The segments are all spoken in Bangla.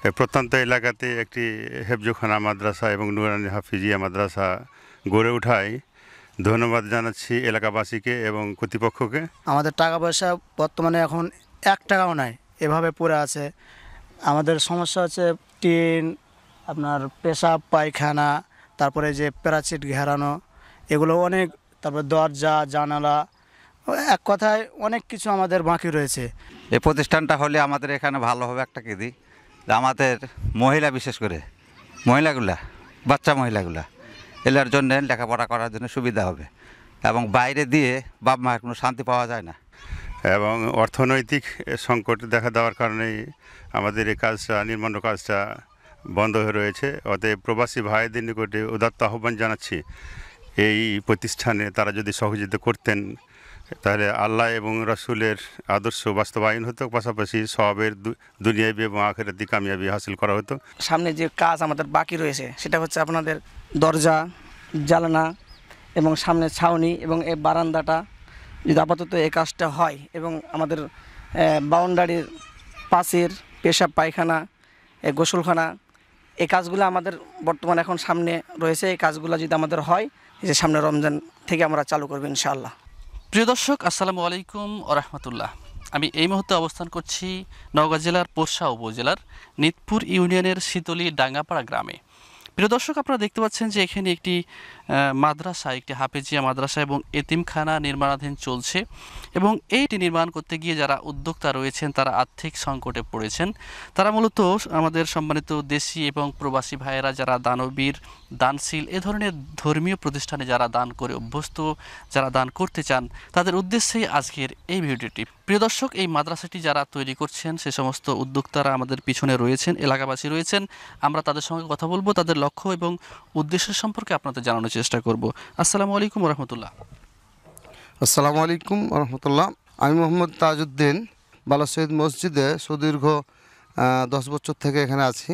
এই প্রত্যন্ত এলাকাতে একটি হেফজোখানা মাদ্রাসা এবং নুরানি হাফিজিয়া মাদ্রাসা গড়ে ওঠায় ধন্যবাদ জানাচ্ছি এলাকাবাসীকে এবং কর্তৃপক্ষকে। আমাদের টাকা পয়সা বর্তমানে এখন 1 টাকাও নাই, এভাবে পড়ে আছে। আমাদের সমস্যা হচ্ছে টিন, আপনার পেশাব পায়খানা, তারপরে যে প্যারাচিট ঘেরানো, এগুলো অনেক, তারপরে দরজা জানালা, এক কথায় অনেক কিছু আমাদের বাকি রয়েছে। এই প্রতিষ্ঠানটা হলে আমাদের এখানে ভালো হবে একটা কি দিই, আমাদের মহিলা, বিশেষ করে মহিলাগুলা, বাচ্চা মহিলাগুলা এলার জন্য লেখাপড়া করার জন্য সুবিধা হবে, এবং বাইরে দিয়ে বাপ মায়ের কোনো শান্তি পাওয়া যায় না। এবং অর্থনৈতিক সংকট দেখা দেওয়ার কারণেই আমাদের এই কাজটা, নির্মাণ কাজটা বন্ধ হয়ে রয়েছে। অতএব প্রবাসী ভাইদের নিকটে উদাত্ত আহ্বান জানাচ্ছি, এই প্রতিষ্ঠানে তারা যদি সহযোগিতা করতেন তাহলে আল্লাহ এবং রাসূলের আদর্শ বাস্তবায়ন হতো, পাশাপাশি সওয়াবের দুনিয়াবি এবং আখিরাতি কামিয়াবি হাসিল করা হতো। সামনে যে কাজ আমাদের বাকি রয়েছে সেটা হচ্ছে আপনাদের দরজা, জানালা এবং সামনে ছাউনি এবং এই বারান্দাটা যদি আপাতত এই কাজটা হয়, এবং আমাদের বাউন্ডারির পাশের পেশাব পায়খানা, গোসলখানা, এই কাজগুলো আমাদের বর্তমানে এখন সামনে রয়েছে। এই কাজগুলো যদি আমাদের হয়, এই যে সামনে রমজান থেকে আমরা চালু করব ইনশাআল্লাহ। প্রিয় দর্শক, আসসালামু আলাইকুম ওয়া রাহমাতুল্লাহ। আমি এই মুহূর্তে অবস্থান করছি নওগাঁ জেলার পোরশা উপজেলার নিতপুর ইউনিয়নের শীতলী ডাঙ্গাপাড়া গ্রামে। প্রিয় দর্শক, আপনারা দেখতে পাচ্ছেন যে এখানে একটি মাদ্রাসা, একটি হাফেজিয়া মাদ্রাসা এবং এতিমখানা নির্মাণাধীন চলছে, এবং এইটি নির্মাণ করতে গিয়ে যারা উদ্যোক্তা রয়েছেন তারা আর্থিক সংকটে পড়েছেন। তারা মূলত আমাদের সম্মানিত দেশি এবং প্রবাসী ভাইয়েরা যারা দানবীর, দানশীল, এ ধরনের ধর্মীয় প্রতিষ্ঠানে যারা দান করে অভ্যস্ত, যারা দান করতে চান, তাদের উদ্দেশ্যেই আজকের এই ভিডিওটি। প্রিয় দর্শক, এই মাদ্রাসাটি যারা তৈরি করছেন সে সমস্ত উদ্যোক্তারা আমাদের পিছনে রয়েছেন, এলাকাবাসী রয়েছেন। আমরা তাদের সঙ্গে কথা বলবো, তাদের লক্ষ্য এবং উদ্দেশ্য সম্পর্কে আপনাদের জানানোর চেষ্টা করব। আসসালামু আলাইকুম ওয়া রাহমাতুল্লাহ। আসসালামু আলাইকুম ওয়া রাহমাতুল্লাহ। আমি মোহাম্মদ তাজউদ্দিন বালা সৈয়দ মসজিদে সুদীর্ঘ 10 বছর থেকে এখানে আছি।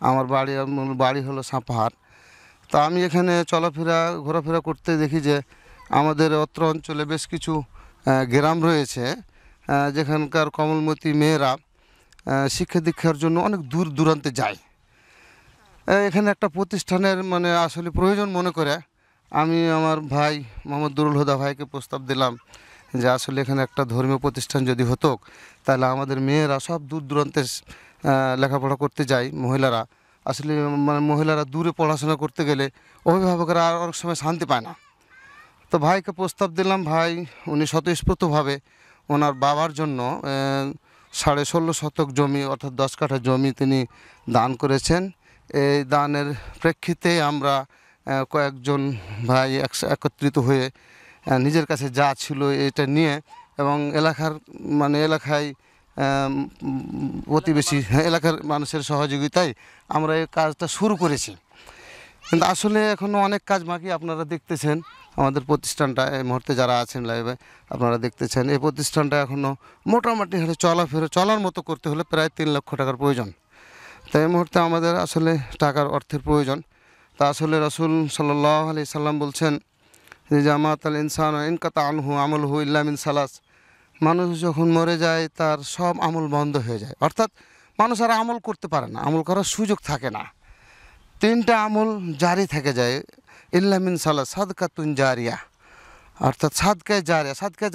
আমার বাড়ি হলো সাপাহার। তা আমি এখানে ঘোরাফেরা করতে দেখি যে আমাদের অত্র অঞ্চলে বেশ কিছু গ্রাম রয়েছে যেখানকার কমলমতি মেয়েরা শিক্ষা দীক্ষার জন্য অনেক দূর দূরান্তে যায়। এখানে একটা প্রতিষ্ঠানের আসলে প্রয়োজন মনে করে আমি আমার ভাই মোহাম্মদ দুরুল হুদা ভাইকে প্রস্তাব দিলাম যে আসলে এখানে একটা ধর্মীয় প্রতিষ্ঠান যদি হতো, তাহলে আমাদের মেয়েরা সব দূর দূরান্তে লেখাপড়া করতে যায়। মহিলারা আসলে মহিলারা দূরে পড়াশোনা করতে গেলে অভিভাবকরা আর অনেক সময় শান্তি পায় না। তো ভাইকে প্রস্তাব দিলাম। ভাই উনি স্বতঃস্ফূর্তভাবে ওনার বাবার জন্য 16.5 শতক জমি, অর্থাৎ 10 কাঠা জমি তিনি দান করেছেন। এই দানের প্রেক্ষিতে আমরা কয়েকজন ভাই একত্রিত হয়ে নিজের কাছে যা ছিল এটা নিয়ে, এবং এলাকায় প্রতিবেশী এলাকার মানুষের সহযোগিতায় আমরা এই কাজটা শুরু করেছি। কিন্তু আসলে এখনও অনেক কাজ বাকি। আপনারা দেখতেছেন আমাদের প্রতিষ্ঠানটা, এই মুহূর্তে যারা আছেন লাইভে আপনারা দেখতেছেন, এই প্রতিষ্ঠানটা এখনও মোটামুটি চলার মতো করতে হলে প্রায় 3 লক্ষ টাকার প্রয়োজন। তাই এই মুহূর্তে আমাদের আসলে অর্থের প্রয়োজন। তা আসলে রাসূল সাল্লাল্লাহু আলাইহি সাল্লাম বলছেন যে জামাতাল ইনসানু ইনকাতা আনহু আমলুহু ইল্লা মিন সালাস। মানুষ যখন মরে যায় তার সব আমল বন্ধ হয়ে যায়, অর্থাৎ মানুষ আর আমল করতে পারে না, আমল করার সুযোগ থাকে না। 3টা আমল জারি থেকে যায়, ইল্লা মিন সালাস, সাদকাতুন জারিয়া, অর্থাৎ সাদকায়ে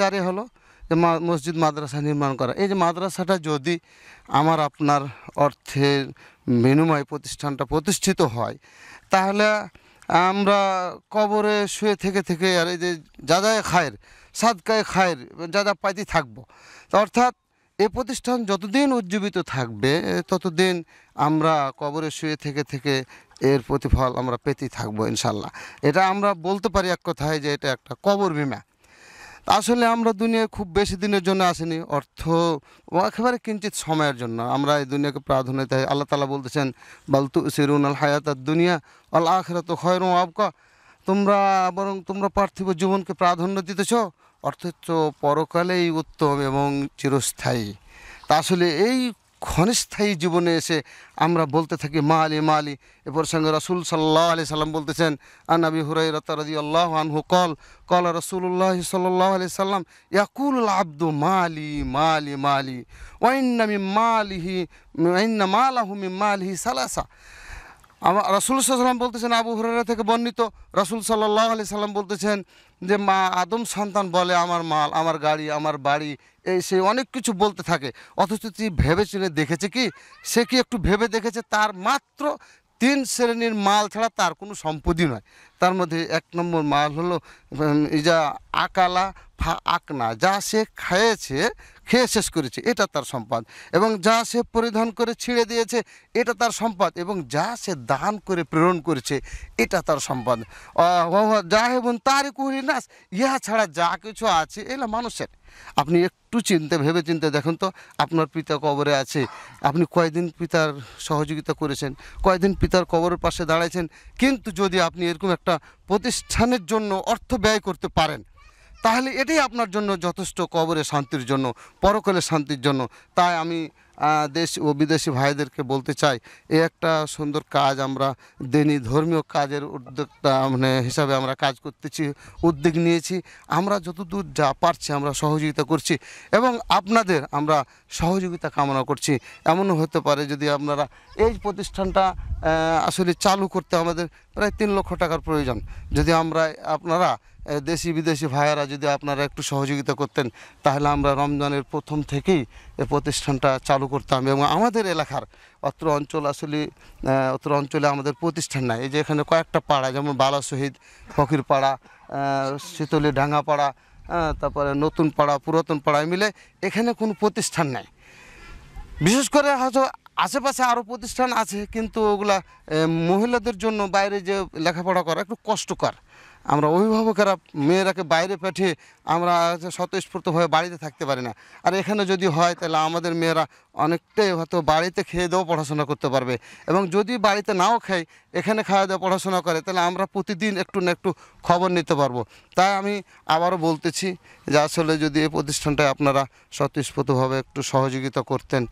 জারিয়া হলো যে মসজিদ মাদ্রাসা নির্মাণ করা। এই যে মাদ্রাসাটা যদি আমার আপনার অর্থের বিনিময়ে প্রতিষ্ঠানটা প্রতিষ্ঠিত হয়, তাহলে আমরা কবরে শুয়ে থেকে আর এই যে জাদায়ে খায়ের, সাদকায়ে খায়ের যা পাইতে থাকবো। অর্থাৎ এই প্রতিষ্ঠান যতদিন উজ্জীবিত থাকবে ততদিন আমরা কবরে শুয়ে থেকে এর প্রতিফল আমরা পেতেই থাকবো ইনশাল্লাহ। এটা আমরা বলতে পারি এক কথায় যে এটা একটা কবর বিমা। আসলে আমরা দুনিয়ায় খুব বেশি দিনের জন্য আসিনি, অর্থ একেবারে কিঞ্চিত সময়ের জন্য আমরা এই দুনিয়াকে প্রাধান্য দেই। আল্লাহ তাআলা বলতেছেন বাল তুসিরুনাল হায়াতাদ দুনিয়া ওয়াল আখিরাতু খায়রুন ওয়া আবকা। তোমরা পার্থিব জীবনকে প্রাধান্য দিতেছ, অর্থ পরকালেই উত্তম এবং চিরস্থায়ী। তা আসলে এই ক্ষণস্থায়ী জীবনে এসে আমরা বলতে থাকি মালি মালি। এ প্রসঙ্গে রাসূল সাল্লাল্লাহু আলাইহি সাল্লাম বলতেছেন, আন আবি হুরায়রা রাদিয়াল্লাহু আনহু قال رسول الله صلى الله عليه وسلم يقول العبد مالي مالي مالي وإن ماله من ماله ثلاثة। আমার রাসূল সাল্লাল্লাহু আলাইহি সাল্লাম বলতেছেন, আবু হুরায়রা থেকে বর্ণিত, রাসূল সাল্লাল্লাহু আলাইহি সাল্লাম বলতেছেন যে মা আদম সন্তান বলে আমার মাল, আমার গাড়ি, আমার বাড়ি, এই সে অনেক কিছু বলতে থাকে, অথচ তুই ভেবে চিনে দেখেছে কি, সে কি একটু ভেবে দেখেছে তার মাত্র 3 শ্রেণীর মাল ছাড়া তার কোনো সম্পত্তি নয়। তার মধ্যে 1 নম্বর মাল হলো যা আকালা ফা আকনা, যা সে খেয়ে শেষ করেছে এটা তার সম্পদ, এবং যা সে পরিধান করে ছিঁড়ে দিয়েছে এটা তার সম্পদ, এবং যা সে দান করে প্রেরণ করেছে এটা তার সম্পদ। যা এবং তারই কুহরি নাস, ইহা ছাড়া যা কিছু আছে এলা মানুষের। আপনি একটু ভেবে চিন্তে দেখুন তো, আপনার পিতা কবরে আছে, আপনি কয়দিন পিতার সহযোগিতা করেছেন, কয়দিন পিতার কবরের পাশে দাঁড়াইছেন, কিন্তু যদি আপনি এরকম একটা প্রতিষ্ঠানের জন্য অর্থ ব্যয় করতে পারেন, তাহলে এটাই আপনার জন্য যথেষ্ট, কবরে শান্তির জন্য, পরকালে শান্তির জন্য। তাই আমি দেশ ও বিদেশি ভাইদেরকে বলতে চাই, এই একটা সুন্দর কাজ আমরা দিনী ধর্মীয় কাজের উদ্যোক্তা হিসাবে আমরা কাজ করতেছি, উদ্যোগ নিয়েছি। আমরা যতদূর যা পারছি আমরা সহযোগিতা করছি, এবং আপনাদের আমরা সহযোগিতা কামনা করছি। এমনও হতে পারে যদি আপনারা এই প্রতিষ্ঠানটা আসলে চালু করতে আমাদের প্রায় 3 লক্ষ টাকার প্রয়োজন, যদি আপনারা দেশি বিদেশি ভাইয়েরা যদি আপনারা একটু সহযোগিতা করতেন, তাহলে আমরা রমজানের প্রথম থেকেই এই প্রতিষ্ঠানটা চালু করতাম। এবং আমাদের এলাকার অত্র অঞ্চলে আমাদের প্রতিষ্ঠান নাই। এই যে এখানে কয়েকটা পাড়া, যেমন বালা শহীদ, ফকির পাড়া, শীতলী ডাঙ্গা পাড়া, তারপরে নতুন পাড়া, পুরাতন পাড়ায় মিলে এখানে কোনো প্রতিষ্ঠান নাই। বিশেষ করে হয়তো আশেপাশে আরও প্রতিষ্ঠান আছে, কিন্তু ওগুলা মহিলাদের জন্য বাইরে যে লেখাপড়া করা একটু কষ্টকর। আমরা অভিভাবকেরা মেয়েরাকে বাইরে পাঠিয়ে আমরা স্বতঃস্ফূর্তভাবে বাড়িতে থাকতে পারি না। আর এখানে যদি হয় তাহলে আমাদের মেয়েরা অনেকটাই হয়তো বাড়িতে খেয়ে দেওয়া পড়াশোনা করতে পারবে, এবং যদি বাড়িতে নাও খাই, এখানে খাওয়া দাওয়া পড়াশোনা করে, তাহলে আমরা প্রতিদিন একটু না একটু খবর নিতে পারবো। তাই আমি আবারও বলতেছি যে আসলে যদি এই প্রতিষ্ঠানটায় আপনারা স্বতঃস্ফূর্তভাবে একটু সহযোগিতা করতেন,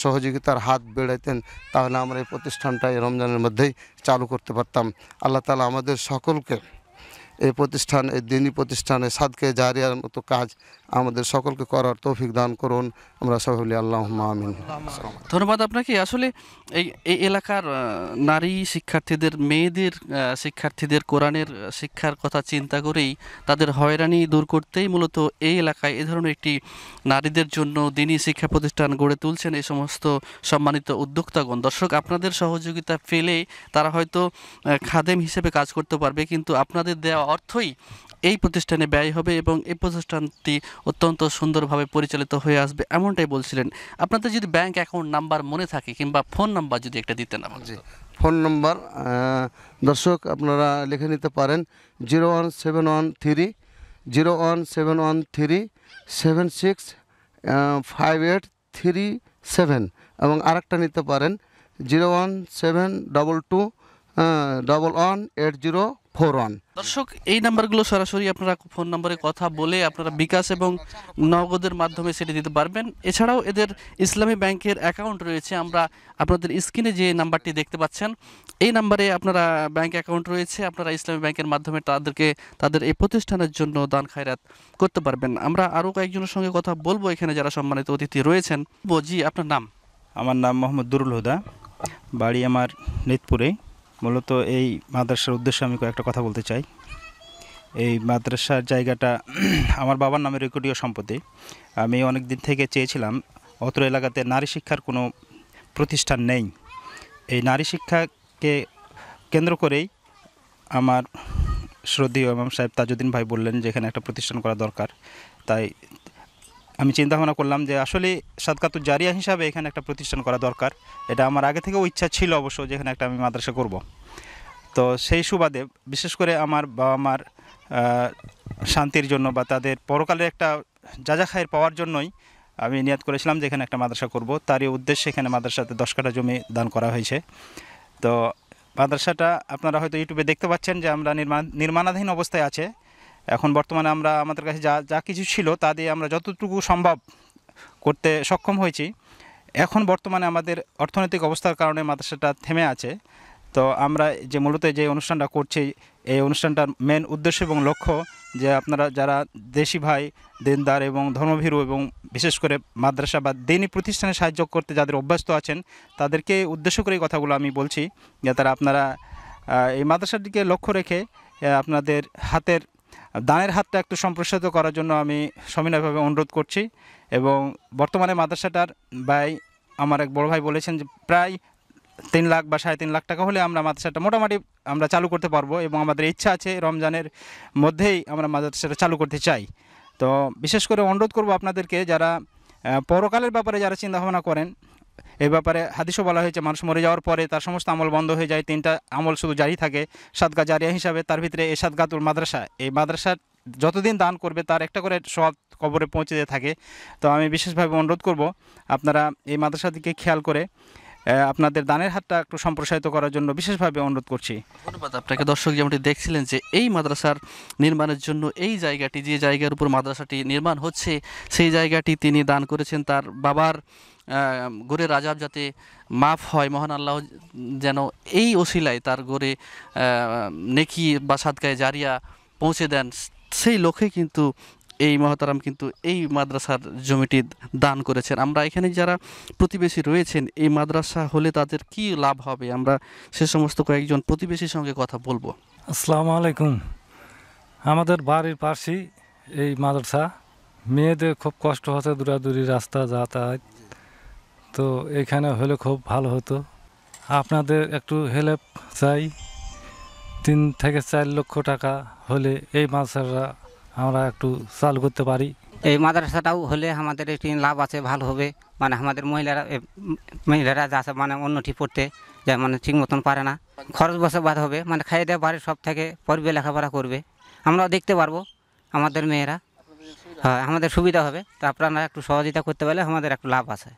সহযোগিতার হাত বেড়াইতেন, তাহলে আমরা এই প্রতিষ্ঠানটা এই রমজানের মধ্যেই চালু করতে পারতাম। আল্লাহ তাআলা আমাদের সকলকে এই প্রতিষ্ঠান, এই দিনী প্রতিষ্ঠানে সাদকে জারিয়ার মতো কাজ আমাদের সকলকে করার তৌফিক দান করুন। আমরা সবাই বলি আল্লাহুম্মা আমিন। ধন্যবাদ আপনাকে। আসলে এই এলাকার নারী শিক্ষার্থীদের, মেয়েদের শিক্ষার্থীদের কোরআনের শিক্ষার কথা চিন্তা করেই তাদের হয়রানি দূর করতেই মূলত এই এলাকায় এ ধরনের একটি নারীদের জন্য দিনী শিক্ষা প্রতিষ্ঠান গড়ে তুলছেন এই সমস্ত সম্মানিত উদ্যোক্তাগণ। দর্শক, আপনাদের সহযোগিতা পেলে তারা হয়তো খাদেম হিসেবে কাজ করতে পারবে, কিন্তু আপনাদের দেওয়া অর্থই এই প্রতিষ্ঠানে ব্যয় হবে এবং এই প্রতিষ্ঠানটি অত্যন্ত সুন্দরভাবে পরিচালিত হয়ে আসবে, এমনটাই বলছিলেন। আপনাদের যদি ব্যাংক অ্যাকাউন্ট নাম্বার মনে থাকে কিংবা ফোন নাম্বার যদি একটা দিতেন। জি, ফোন নম্বর দর্শক আপনারা লিখে নিতে পারেন 01713 এবং আরেকটা নিতে পারেন 01722118041। দর্শক, এই নাম্বারগুলো সরাসরি আপনারা ফোন নম্বরে কথা বলে আপনারা বিকাশ এবং নগদের মাধ্যমে সেটি দিতে পারবেন। এছাড়াও এদের ইসলামী ব্যাংকের অ্যাকাউন্ট রয়েছে, আমরা আপনাদের স্ক্রিনে যে নাম্বারটি দেখতে পাচ্ছেন এই নাম্বারে আপনারা ব্যাংক অ্যাকাউন্ট রয়েছে, আপনারা ইসলামী ব্যাংকের মাধ্যমে তাদের এই প্রতিষ্ঠানের জন্য দান খায়রাত করতে পারবেন। আমরা আরও কয়েকজনের সঙ্গে কথা বলবো এখানে যারা সম্মানিত অতিথি রয়েছেন। জি, আপনার নাম? আমার নাম মোহাম্মদ দুরুল হুদা, বাড়ি আমার নিতপুরে। মূলত এই মাদ্রাসার উদ্দেশ্যে আমি কয়েকটা কথা বলতে চাই। এই মাদ্রাসার জায়গাটা আমার বাবার নামে রেকর্ডীয় সম্পত্তি। আমি অনেক দিন থেকে চেয়েছিলাম, অত্র এলাকাতে নারী শিক্ষার কোনো প্রতিষ্ঠান নেই। এই নারী শিক্ষাকে কেন্দ্র করেই আমার শ্রদ্ধেয় ইমাম সাহেব তাজউদ্দিন ভাই বললেন যে এখানে একটা প্রতিষ্ঠান করা দরকার। তাই আমি চিন্তা ভাবনা করলাম যে আসলে সাদকাতুল জারিয়া হিসাবে এখানে একটা প্রতিষ্ঠান করা দরকার। এটা আমার আগে থেকেও ইচ্ছা ছিল অবশ্য, যে এখানে একটা আমি মাদ্রাসা করব। তো সেই সুবাদে বিশেষ করে আমার বাবা মার শান্তির জন্য বা তাদের পরকালের একটা যাজা খায়ের পাওয়ার জন্যই আমি নিয়ত করেছিলাম যে এখানে একটা মাদ্রাসা করব। তারই উদ্দেশ্যে এখানে মাদ্রাসাতে 10 কাঠা জমি দান করা হয়েছে। তো মাদ্রাসাটা আপনারা হয়তো ইউটিউবে দেখতে পাচ্ছেন যে আমরা নির্মাণাধীন অবস্থায় আছে। এখন বর্তমানে আমরা আমাদের কাছে যা কিছু ছিল তা দিয়ে আমরা যতটুকু সম্ভব করতে সক্ষম হয়েছি। এখন বর্তমানে আমাদের অর্থনৈতিক অবস্থার কারণে মাদ্রাসাটা থেমে আছে। তো আমরা যে মূলত যে অনুষ্ঠানটা করছি, এই অনুষ্ঠানটার মেন উদ্দেশ্য এবং লক্ষ্য যে আপনারা যারা দেশি ভাই, দিনদার এবং ধর্মভীরু এবং বিশেষ করে মাদ্রাসা বা দিনী প্রতিষ্ঠানে সাহায্য করতে যাদের অভ্যস্ত আছেন, তাদেরকে উদ্দেশ্য করে এই কথাগুলো আমি বলছি, যে তারা আপনারা এই মাদ্রাসাটিকে লক্ষ্য রেখে আপনাদের হাতের দানের হাতটা একটু সম্প্রসারিত করার জন্য আমি সবিনয়ভাবে অনুরোধ করছি। এবং বর্তমানে মাদ্রাসাটার ব্যয় আমার এক বড় ভাই বলেছেন যে প্রায় 3 লাখ বা 3.5 লাখ টাকা হলে আমরা মাদ্রাসাটা মোটামুটি আমরা চালু করতে পারবো, এবং আমাদের ইচ্ছা আছে রমজানের মধ্যেই আমরা মাদ্রাসাটা চালু করতে চাই। তো বিশেষ করে অনুরোধ করব আপনাদেরকে, যারা পরকালের ব্যাপারে যারা চিন্তাভাবনা করেন, এই ব্যাপারে হাদিসও বলা হয়েছে মানুষ মরে যাওয়ার পরে তার সমস্ত আমল বন্ধ হয়ে যায়, 3টা আমল শুধু জারি থাকে সাদকা জারিয়া হিসাবে। তার ভিতরে এই সাদকাতুল মাদ্রাসা, এই মাদ্রাসার যতদিন দান করবে তার একটা করে সব কবরে পৌঁছে যেতে থাকে। তো আমি বিশেষভাবে অনুরোধ করব আপনারা এই মাদ্রাসার দিকে খেয়াল করে আপনাদের দানের হাতটা একটু সম্প্রসারিত করার জন্য বিশেষভাবে অনুরোধ করছি। ধন্যবাদ আপনাকে। দর্শক যেমনটি দেখছিলেন যে এই মাদ্রাসার নির্মাণের জন্য এই জায়গাটি, যে জায়গার উপর মাদ্রাসাটি নির্মাণ হচ্ছে, সেই জায়গাটি তিনি দান করেছেন তার বাবার গোরের আযাব যাতে মাফ হয়, মহান আল্লাহ যেন এই ওসিলায় তার গোরে নেকি বা সাদকায়ে জারিয়া পৌঁছে দেন, সেই লক্ষ্যে কিন্তু এই মহতারাম কিন্তু এই মাদ্রাসার জমিটি দান করেছেন। আমরা এখানে যারা প্রতিবেশী রয়েছেন, এই মাদ্রাসা হলে তাদের কি লাভ হবে, আমরা সে সমস্ত কয়েকজন প্রতিবেশীর সঙ্গে কথা বলবো। আসসালামু আলাইকুম। আমাদের বাড়ির পাশেই এই মাদ্রাসা, মেয়েদের খুব কষ্ট হচ্ছে, দূরাদূরি রাস্তা যাতায়াত, তো এখানে হলে খুব ভালো হতো। আপনাদের একটু হেল্প চাই, 3 থেকে 4 লক্ষ টাকা হলে এই মাদ্রাসাটা আমরা একটু চালু করতে পারি। এই মাদ্রাসাটাও হলে আমাদের একটি লাভ আছে, ভালো হবে। মানে আমাদের মহিলারা যা আছে মানে অন্যটি পড়তে যা মানে ঠিক মতন পারে না, খরচ বছর বাদ হবে, মানে খাইয়ে দেওয়া বাড়ির সব থেকে পড়বে, লেখাপড়া করবে, আমরাও দেখতে পারবো আমাদের মেয়েরা, হ্যাঁ আমাদের সুবিধা হবে। তো আপনারা একটু সহযোগিতা করতে পারলে আমাদের একটু লাভ আছে।